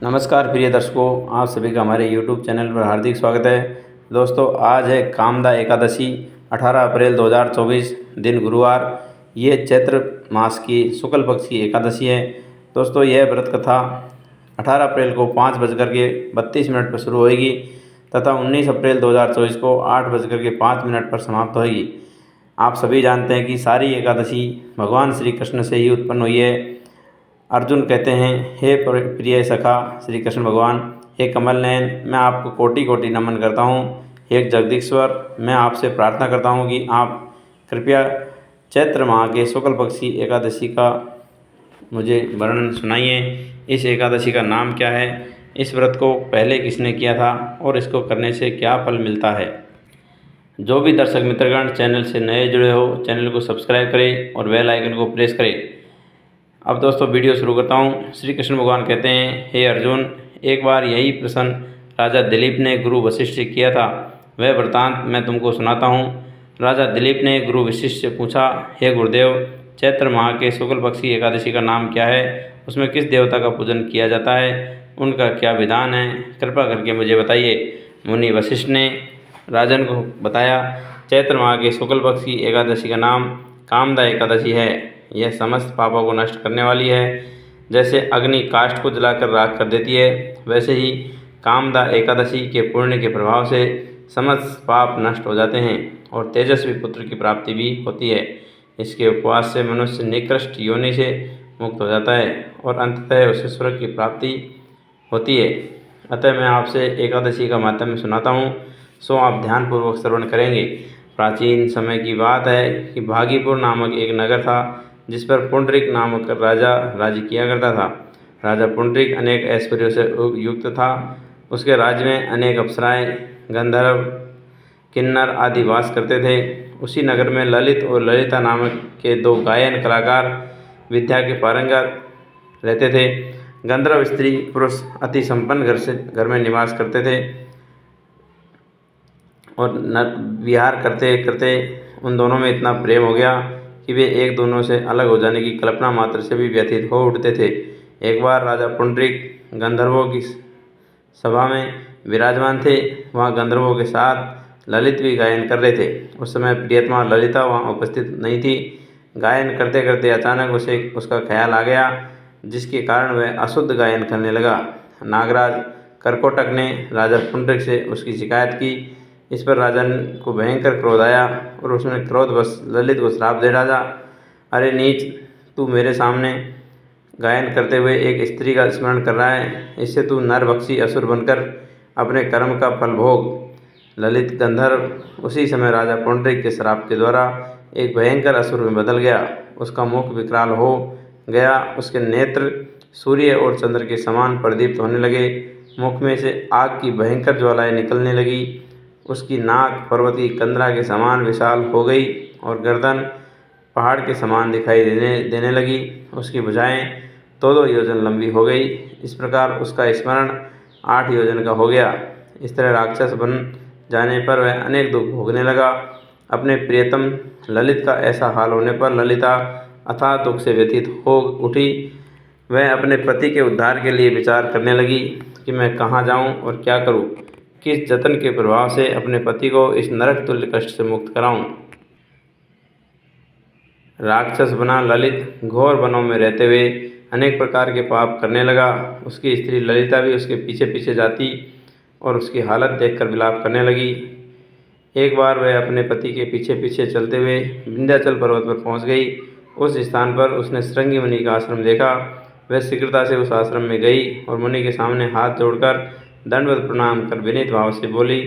नमस्कार प्रिय दर्शकों, आप सभी का हमारे YouTube चैनल पर हार्दिक स्वागत है। दोस्तों, आज है कामदा एकादशी 18 अप्रैल 2024 दिन गुरुवार। ये चैत्र मास की शुक्ल पक्ष की एकादशी है। दोस्तों, यह व्रत कथा 18 अप्रैल को 5:32 पर शुरू होगी तथा 19 अप्रैल 2024 को 8:05 पर समाप्त होगी। आप सभी जानते हैं कि सारी एकादशी भगवान श्री कृष्ण से ही उत्पन्न हुई है। अर्जुन कहते हैं, हे प्रिय सखा श्री कृष्ण भगवान, हे कमल नयन, मैं आपको कोटि कोटि नमन करता हूँ। हे जगदीश्वर, मैं आपसे प्रार्थना करता हूँ कि आप कृपया चैत्र माह के शुक्ल पक्ष की एकादशी का मुझे वर्णन सुनाइए। इस एकादशी का नाम क्या है, इस व्रत को पहले किसने किया था और इसको करने से क्या फल मिलता है। जो भी दर्शक मित्रगण चैनल से नए जुड़े हो, चैनल को सब्सक्राइब करें और बेल आइकन को प्रेस करें। अब दोस्तों, वीडियो शुरू करता हूँ। श्री कृष्ण भगवान कहते हैं, हे अर्जुन, एक बार यही प्रश्न राजा दिलीप ने गुरु वशिष्ठ से किया था। वह वृतांत मैं तुमको सुनाता हूँ। राजा दिलीप ने गुरु वशिष्ठ से पूछा, हे गुरुदेव, चैत्र माह के शुक्ल पक्ष की एकादशी का नाम क्या है, उसमें किस देवता का पूजन किया जाता है, उनका क्या विधान है, कृपा करके मुझे बताइए। मुनि वशिष्ठ ने राजन को बताया, चैत्र माह के शुक्ल पक्ष की एकादशी का नाम कामदा एकादशी है। यह समस्त पापों को नष्ट करने वाली है। जैसे अग्नि काष्ठ को जलाकर राख कर देती है, वैसे ही कामदा एकादशी के पुण्य के प्रभाव से समस्त पाप नष्ट हो जाते हैं और तेजस्वी पुत्र की प्राप्ति भी होती है। इसके उपवास से मनुष्य निकृष्ट योनि से मुक्त हो जाता है और अंततः उसे स्वर्ग की प्राप्ति होती है। अतः मैं आपसे एकादशी का माध्यम सुनाता हूँ, सो आप ध्यानपूर्वक श्रवण करेंगे। प्राचीन समय की बात है कि भागीपुर नामक एक नगर था, जिस पर पुंडरीक नामक राजा राज्य किया करता था। राजा पुंडरीक अनेक ऐश्वर्यों से युक्त था। उसके राज्य में अनेक अप्सराएं, गंधर्व, किन्नर आदि वास करते थे। उसी नगर में ललित और ललिता नामक के दो गायन कलाकार विद्या के पारंगत रहते थे। गंधर्व स्त्री पुरुष अति संपन्न घर में निवास करते थे और विहार करते करते उन दोनों में इतना प्रेम हो गया कि वे एक दोनों से अलग हो जाने की कल्पना मात्र से भी व्यथित हो उठते थे। एक बार राजा पुंडरीक गंधर्वों की सभा में विराजमान थे। वहाँ गंधर्वों के साथ ललित भी गायन कर रहे थे। उस समय प्रियतमा ललिता वहाँ उपस्थित नहीं थी। गायन करते करते अचानक उसे उसका ख्याल आ गया, जिसके कारण वह अशुद्ध गायन करने लगा। नागराज करकोटक ने राजा पुंडरीक से उसकी शिकायत की। इस पर राजन को भयंकर क्रोध आया और उसने क्रोधवश ललित को श्राप दे डाला। अरे नीच, तू मेरे सामने गायन करते हुए एक स्त्री का स्मरण कर रहा है, इससे तू नरभक्षी असुर बनकर अपने कर्म का फल भोग। ललित गंधर्व उसी समय राजा पुंडरीक के श्राप के द्वारा एक भयंकर असुर में बदल गया। उसका मुख विकराल हो गया, उसके नेत्र सूर्य और चंद्र के समान प्रदीप्त होने लगे। मुख में से आग की भयंकर ज्वालाएं निकलने लगी। उसकी नाक पर्वत की कंदरा के समान विशाल हो गई और गर्दन पहाड़ के समान दिखाई देने लगी। उसकी भुजाएं 2-2 योजन लंबी हो गई। इस प्रकार उसका स्मरण 8 योजन का हो गया। इस तरह राक्षस बन जाने पर वह अनेक दुख भोगने लगा। अपने प्रियतम ललित का ऐसा हाल होने पर ललिता अथाह दुख से व्यथित हो उठी। वह अपने पति के उद्धार के लिए विचार करने लगी कि मैं कहाँ जाऊँ और क्या करूँ, किस जतन के प्रभाव से अपने पति को इस नरक तुल्य कष्ट से मुक्त कराऊं। राक्षस बना ललित घोर वनों में रहते हुए अनेक प्रकार के पाप करने लगा। उसकी स्त्री ललिता भी उसके पीछे पीछे जाती और उसकी हालत देखकर विलाप करने लगी। एक बार वह अपने पति के पीछे पीछे चलते हुए विंध्याचल पर्वत पर पहुंच गई। उस स्थान पर उसने श्रृंगी मुनि का आश्रम देखा। वह शीघ्रता से उस आश्रम में गई और मुनि के सामने हाथ जोड़कर दंडवत प्रणाम कर विनीत भाव से बोली,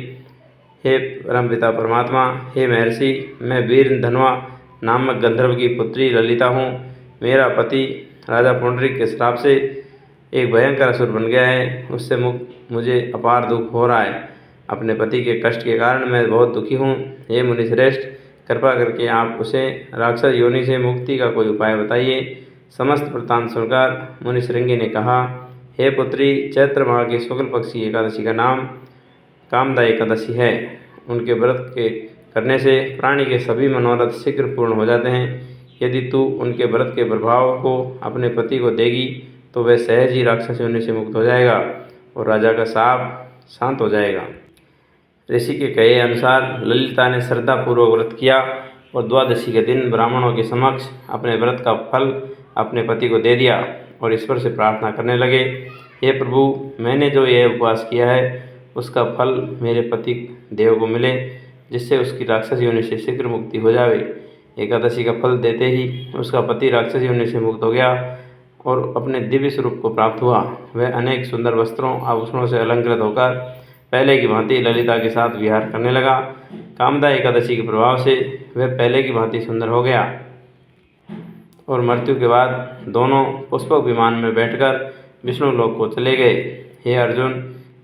हे परमपिता परमात्मा, हे महर्षि, मैं वीर धनवा नामक गंधर्व की पुत्री ललिता हूँ। मेरा पति राजा पुंडरीक के श्राप से एक भयंकर असुर बन गया है। उससे मुझे अपार दुख हो रहा है। अपने पति के कष्ट के कारण मैं बहुत दुखी हूँ। हे मुनिश्रेष्ठ, कृपा करके आप उसे राक्षस योनि से मुक्ति का कोई उपाय बताइए। समस्त वृत्तांत सुनकर मुनि श्रृंगी ने कहा, हे पुत्री, चैत्र माह के शुक्ल पक्ष की एकादशी का नाम कामदा एकादशी है। उनके व्रत के करने से प्राणी के सभी मनोरथ शीघ्र पूर्ण हो जाते हैं। यदि तू उनके व्रत के प्रभाव को अपने पति को देगी तो वह सहज ही राक्षस योनि से मुक्त हो जाएगा और राजा का शाप शांत हो जाएगा। ऋषि के कहे अनुसार ललिता ने श्रद्धापूर्वक व्रत किया और द्वादशी के दिन ब्राह्मणों के समक्ष अपने व्रत का फल अपने पति को दे दिया और ईश्वर से प्रार्थना करने लगे, हे प्रभु, मैंने जो यह उपवास किया है उसका फल मेरे पति देव को मिले, जिससे उसकी राक्षस योनि से शीघ्र मुक्ति हो जावे। एकादशी का फल देते ही उसका पति राक्षस योनि से मुक्त हो गया और अपने दिव्य स्वरूप को प्राप्त हुआ। वह अनेक सुंदर वस्त्रों आभूषणों से अलंकृत होकर पहले की भांति ललिता के साथ विहार करने लगा। कामदा एकादशी के प्रभाव से वह पहले की भांति सुंदर हो गया और मृत्यु के बाद दोनों पुष्पक विमान में बैठकर विष्णु लोक को चले गए। हे अर्जुन,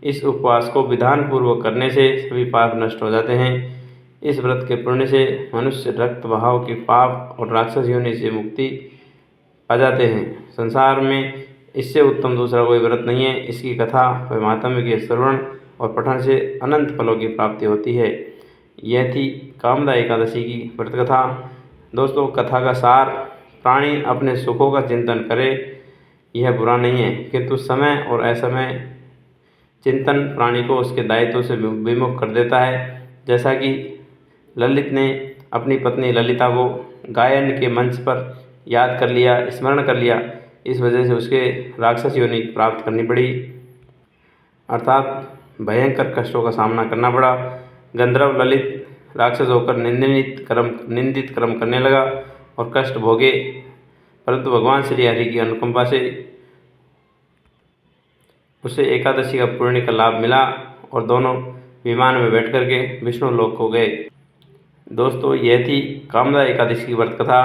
इस उपवास को विधान पूर्वक करने से सभी पाप नष्ट हो जाते हैं। इस व्रत के पुण्य से मनुष्य रक्त बहाव के पाप और राक्षस योनि से मुक्ति पा जाते हैं। संसार में इससे उत्तम दूसरा कोई व्रत नहीं है। इसकी कथा व महात्म्य के श्रवण और पठन से अनंत फलों की प्राप्ति होती है। यह थी कामदा एकादशी की व्रत कथा। दोस्तों, कथा का सार, प्राणी अपने सुखों का चिंतन करे यह बुरा नहीं है, किंतु समय और असमय चिंतन प्राणी को उसके दायित्व से विमुख कर देता है। जैसा कि ललित ने अपनी पत्नी ललिता को गायन के मंच पर याद कर लिया, स्मरण कर लिया, इस वजह से उसके राक्षस योनि प्राप्त करनी पड़ी, अर्थात भयंकर कष्टों का सामना करना पड़ा। गंधर्व ललित राक्षस होकर निंदित कर्म करने लगा और कष्ट भोगे, परंतु भगवान श्री हरि की अनुकंपा से उसे एकादशी का पुण्य का लाभ मिला और दोनों विमान में बैठ कर के विष्णु लोक को गए। दोस्तों, यह थी कामदा एकादशी की व्रत कथा,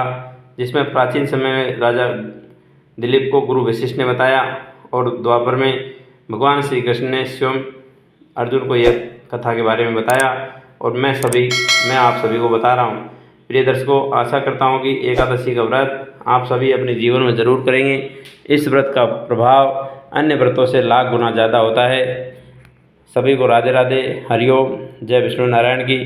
जिसमें प्राचीन समय में राजा दिलीप को गुरु वशिष्ठ ने बताया और द्वापर में भगवान श्री कृष्ण ने स्वयं अर्जुन को यह कथा के बारे में बताया और मैं आप सभी को बता रहा हूँ। प्रिय दर्शकों, आशा करता हूँ कि एकादशी का व्रत आप सभी अपने जीवन में जरूर करेंगे। इस व्रत का प्रभाव अन्य व्रतों से लाख गुना ज़्यादा होता है। सभी को राधे राधे, हरिओम, जय विष्णु नारायण की।